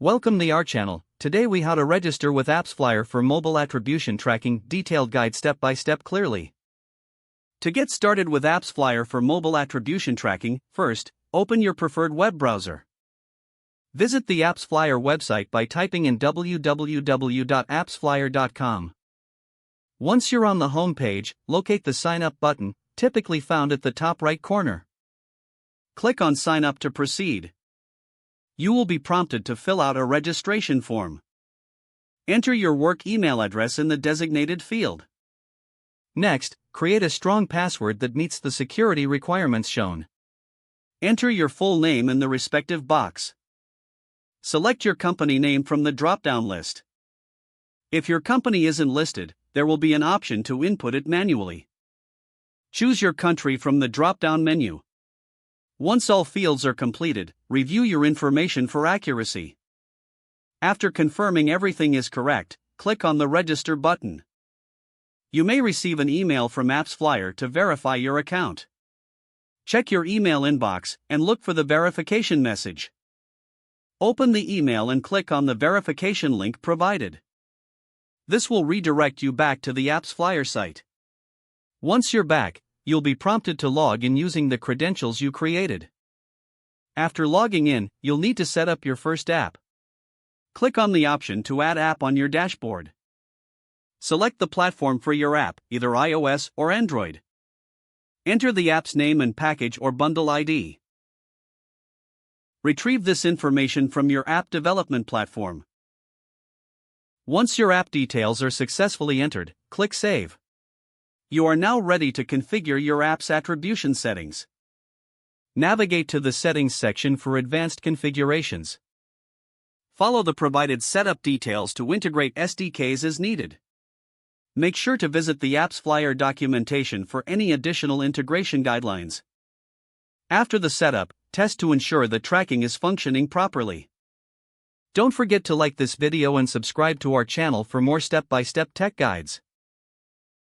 Welcome to our channel. Today we how to register with AppsFlyer for mobile attribution tracking, detailed guide step by step clearly. To get started with AppsFlyer for mobile attribution tracking, first, open your preferred web browser. Visit the AppsFlyer website by typing in www.appsflyer.com. Once you're on the home page, locate the Sign Up button, typically found at the top right corner. Click on Sign Up to proceed. You will be prompted to fill out a registration form. Enter your work email address in the designated field. Next, create a strong password that meets the security requirements shown. Enter your full name in the respective box. Select your company name from the drop-down list. If your company isn't listed, there will be an option to input it manually. Choose your country from the drop-down menu. Once all fields are completed, review your information for accuracy. After confirming everything is correct, click on the Register button. You may receive an email from AppsFlyer to verify your account. Check your email inbox and look for the verification message. Open the email and click on the verification link provided. This will redirect you back to the AppsFlyer site. Once you're back, you'll be prompted to log in using the credentials you created. After logging in, you'll need to set up your first app. Click on the option to add app on your dashboard. Select the platform for your app, either iOS or Android. Enter the app's name and package or bundle ID. Retrieve this information from your app development platform. Once your app details are successfully entered, click Save. You are now ready to configure your app's attribution settings. Navigate to the Settings section for advanced configurations. Follow the provided setup details to integrate SDKs as needed. Make sure to visit the AppsFlyer documentation for any additional integration guidelines. After the setup, test to ensure the tracking is functioning properly. Don't forget to like this video and subscribe to our channel for more step-by-step tech guides.